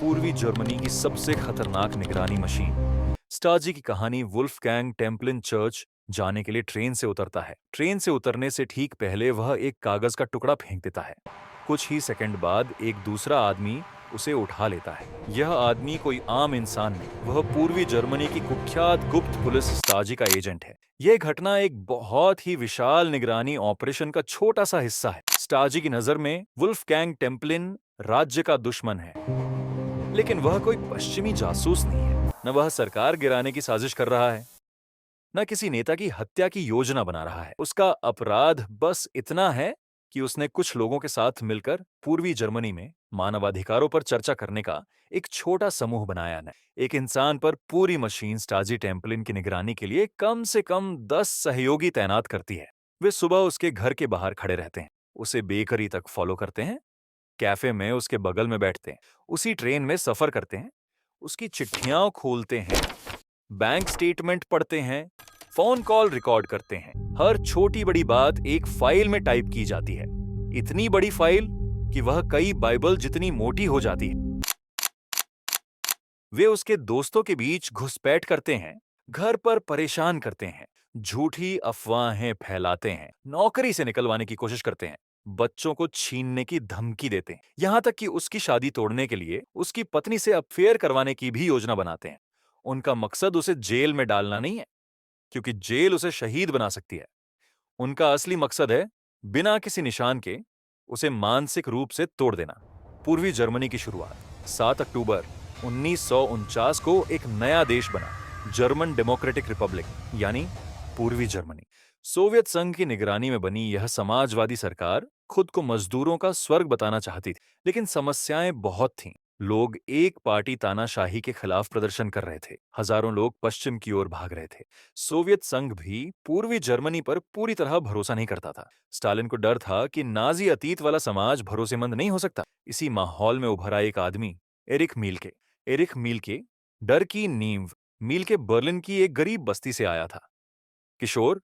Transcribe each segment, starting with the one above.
पूर्वी जर्मनी की सबसे खतरनाक निगरानी मशीन। स्टाजी की कहानी वुल्फगैंग टेम्पलिन चर्च जाने के लिए ट्रेन से उतरता है। ट्रेन से उतरने से ठीक पहले वह एक कागज का टुकड़ा फेंक देता है। कुछ ही सेकंड बाद एक दूसरा आदमी उसे उठा लेता है। यह आदमी कोई आम इंसान नहीं, वह पूर्वी जर्मनी की कुख्यात गुप्त पुलिस स्टाजी का एजेंट है। यह घटना एक बहुत ही विशाल निगरानी ऑपरेशन का छोटा सा हिस्सा है। स्टाजी की नजर में वुल्फगैंग टेम्पलिन राज्य का दुश्मन है, लेकिन वह कोई पश्चिमी जासूस नहीं है। न वह सरकार गिराने की साजिश कर रहा है, न किसी नेता की हत्या की योजना बना रहा है। उसका अपराध बस इतना है कि उसने कुछ लोगों के साथ मिलकर पूर्वी जर्मनी में मानवाधिकारों पर चर्चा करने का एक छोटा समूह बनाया है। एक इंसान पर पूरी मशीन स्टाजी टेम्पलिन की निगरानी के लिए कम से कम 10 सहयोगी तैनात करती है। वे सुबह उसके घर के बाहर खड़े रहते हैं, उसे बेकरी तक फॉलो करते हैं, कैफे में उसके बगल में बैठते हैं, उसी ट्रेन में सफर करते हैं, उसकी चिट्ठियां खोलते हैं, बैंक स्टेटमेंट पढ़ते हैं, फोन कॉल रिकॉर्ड करते हैं। हर छोटी बड़ी बात एक फाइल में टाइप की जाती है, इतनी बड़ी फाइल कि वह कई बाइबल जितनी मोटी हो जाती है। वे उसके दोस्तों के बीच घुसपैठ करते हैं, घर पर परेशान करते हैं, झूठी अफवाहें फैलाते हैं, नौकरी से निकलवाने की कोशिश करते हैं, बच्चों को छीनने की धमकी देते हैं, यहां तक कि उसकी शादी तोड़ने के लिए उसकी पत्नी से अफेयर करवाने की भी योजना बनाते हैं। उनका मकसद उसे जेल में डालना नहीं है, क्योंकि जेल उसे शहीद बना सकती है। उनका असली मकसद है बिना किसी निशान के उसे मानसिक रूप से तोड़ देना। पूर्वी जर्मनी की शुरुआत 7 अक्टूबर 1949 को एक नया देश बना, जर्मन डेमोक्रेटिक रिपब्लिक यानी पूर्वी जर्मनी। सोवियत संघ की निगरानी में बनी यह समाजवादी सरकार खुद को मजदूरों का स्वर्ग बताना चाहती थी, लेकिन समस्याएं बहुत थीं। लोग एक पार्टी तानाशाही के खिलाफ प्रदर्शन कर रहे थे, हजारों लोग पश्चिम की ओर भाग रहे थे। सोवियत संघ भी पूर्वी जर्मनी पर पूरी तरह भरोसा नहीं करता था। स्टालिन को डर था कि नाजी अतीत वाला समाज भरोसेमंद नहीं हो सकता। इसी माहौल में उभरा एक आदमी, एरिक मील्के। एरिक मील्के डर की नींव मील्के बर्लिन की एक गरीब बस्ती से आया था। किशोर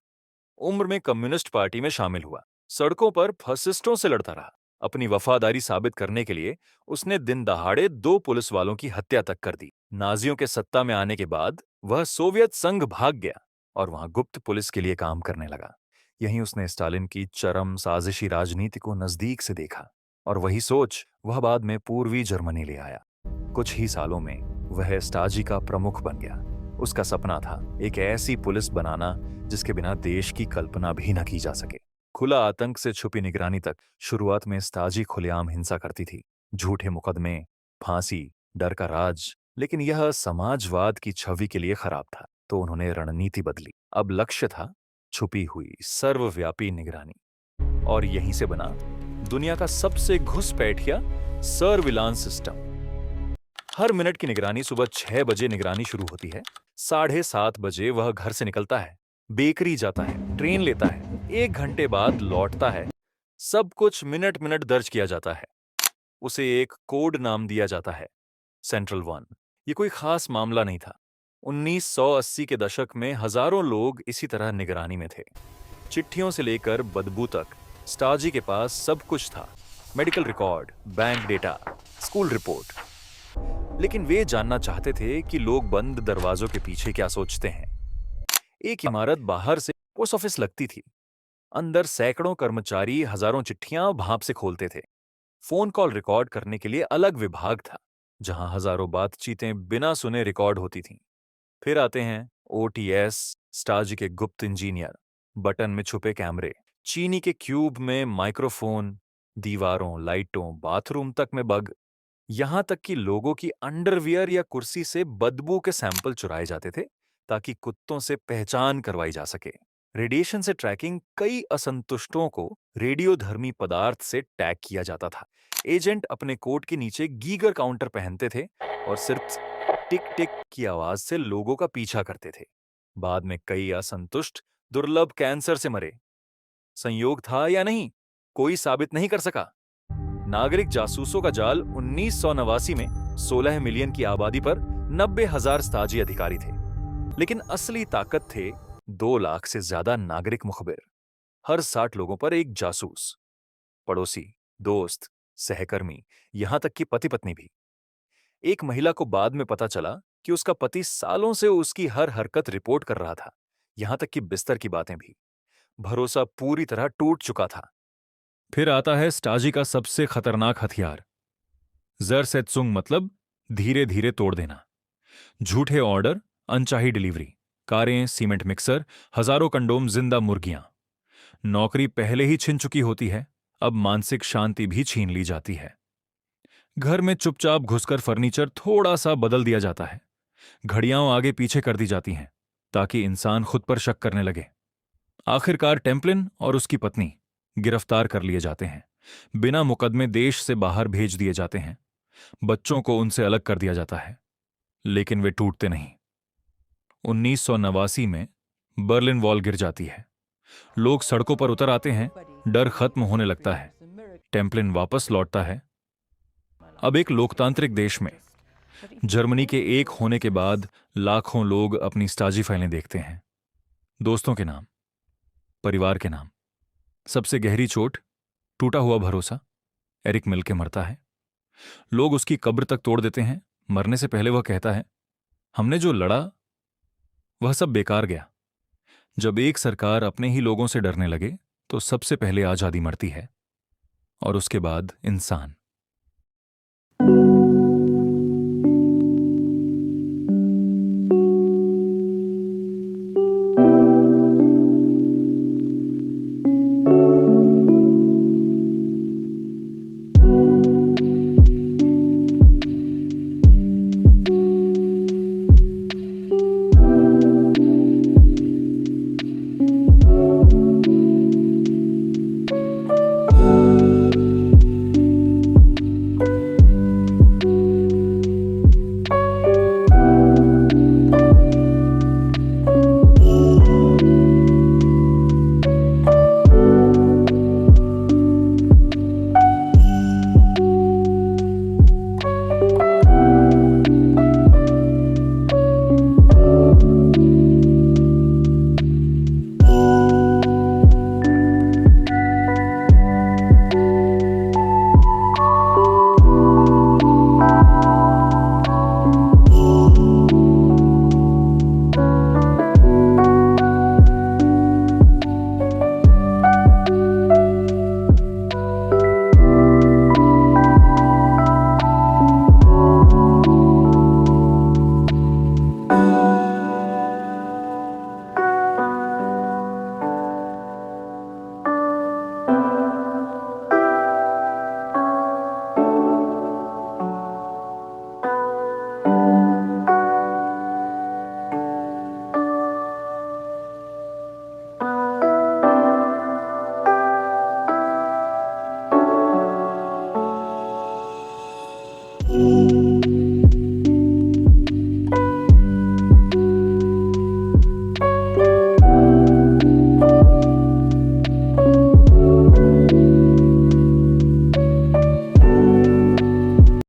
उम्र में कम्युनिस्ट पार्टी में शामिल हुआ, सड़कों पर फासिस्टों से लड़ता रहा। अपनी वफादारी साबित करने के लिए उसने दिन दहाड़े 2 पुलिस वालों की हत्या तक कर दी। नाजियों के सत्ता में आने के बाद वह सोवियत संघ भाग गया और वहां गुप्त पुलिस के लिए काम करने लगा। यहीं उसने स्टालिन की चरम साजिशी राजनीति को नजदीक से देखा और वही सोच वह बाद में पूर्वी जर्मनी ले आया। कुछ ही सालों में वह स्टाजी का प्रमुख बन गया। उसका सपना था एक ऐसी पुलिस बनाना जिसके बिना देश की कल्पना भी न की जा सके। खुला आतंक से छुपी निगरानी तक। शुरुआत में स्टाजी खुलेआम हिंसा करती थी, झूठे मुकदमे, फांसी, डर का राज, लेकिन यह समाजवाद की छवि के लिए खराब था, तो उन्होंने रणनीति बदली। अब लक्ष्य था छुपी हुई सर्वव्यापी निगरानी, और यहीं से बना दुनिया का सबसे घुसपैठिया सर्विलांस सिस्टम। हर मिनट की निगरानी। सुबह 6 बजे निगरानी शुरू होती है, 7:30 बजे वह घर से निकलता है, बेकरी जाता है, ट्रेन लेता है, 1 घंटे बाद लौटता है। सब कुछ मिनट मिनट दर्ज किया जाता है। उसे एक कोड नाम दिया जाता है, सेंट्रल वन। ये कोई खास मामला नहीं था। 1980 के दशक में हजारों लोग इसी तरह निगरानी में थे। चिट्ठियों से लेकर बदबू तक स्टाजी के पास सब कुछ था, medical record, bank data, school report. लेकिन वे जानना चाहते थे कि लोग बंद दरवाजों के पीछे क्या सोचते हैं। एक इमारत बाहर से पोस्ट ऑफिस लगती थी, अंदर सैकड़ों कर्मचारी हजारों चिट्ठियां भाप से खोलते थे। फोन कॉल रिकॉर्ड करने के लिए अलग विभाग था, जहां हजारों बातचीतें बिना सुने रिकॉर्ड होती थीं। फिर आते हैं ओटीएस, स्टाजी के गुप्त इंजीनियर, बटन में छुपे कैमरे, चीनी के क्यूब में माइक्रोफोन, दीवारों, लाइटों, बाथरूम तक में बग। यहां तक कि लोगों की अंडरवियर या कुर्सी से बदबू के सैंपल चुराए जाते थे, ताकि कुत्तों से पहचान करवाई जा सके। रेडिएशन से ट्रैकिंग। कई असंतुष्टों को रेडियोधर्मी पदार्थ से टैग किया जाता था। एजेंट अपने कोट के नीचे गीगर काउंटर पहनते थे और सिर्फ टिक टिक की आवाज से लोगों का पीछा करते थे। बाद में कई असंतुष्ट दुर्लभ कैंसर से मरे। संयोग था या नहीं, कोई साबित नहीं कर सका। नागरिक जासूसों का जाल। 1989 में 16 मिलियन की आबादी पर 90,000 स्ताजी अधिकारी थे, लेकिन असली ताकत थे 2 लाख से ज्यादा नागरिक मुखबिर। हर 60 लोगों पर एक जासूस, पड़ोसी, दोस्त, सहकर्मी, यहां तक कि पति पत्नी भी। एक महिला को बाद में पता चला कि उसका पति सालों से उसकी हर हरकत रिपोर्ट कर रहा था, यहां तक कि बिस्तर की बातें भी। भरोसा पूरी तरह टूट चुका था। फिर आता है स्टाजी का सबसे खतरनाक हथियार, जरसेत्सुंग, मतलब धीरे धीरे तोड़ देना। झूठे ऑर्डर, अनचाही डिलीवरी, कारें, सीमेंट मिक्सर, हजारों कंडोम, जिंदा मुर्गियां। नौकरी पहले ही छिन चुकी होती है, अब मानसिक शांति भी छीन ली जाती है। घर में चुपचाप घुसकर फर्नीचर थोड़ा सा बदल दिया जाता है, घड़ियां आगे पीछे कर दी जाती हैं ताकि इंसान खुद पर शक करने लगे। आखिरकार टेम्पलिन और उसकी पत्नी गिरफ्तार कर लिए जाते हैं, बिना मुकदमे देश से बाहर भेज दिए जाते हैं। बच्चों को उनसे अलग कर दिया जाता है, लेकिन वे टूटते नहीं। 1989 में बर्लिन वॉल गिर जाती है। लोग सड़कों पर उतर आते हैं, डर खत्म होने लगता है। टेम्पलिन वापस लौटता है। अब एक लोकतांत्रिक देश में, जर्मनी के एक होने के बाद लाखों लोग अपनी स्टाजी फाइलें देखते हैं। दोस्तों के नाम, परिवार के नाम। सबसे गहरी चोट, टूटा हुआ भरोसा। एरिक मिलके मरता है। लोग उसकी कब्र तक तोड़ देते हैं। मरने से पहले वह कहता है, हमने जो लड़ा वह सब बेकार गया। जब एक सरकार अपने ही लोगों से डरने लगे तो सबसे पहले आजादी मरती है, और उसके बाद इंसान।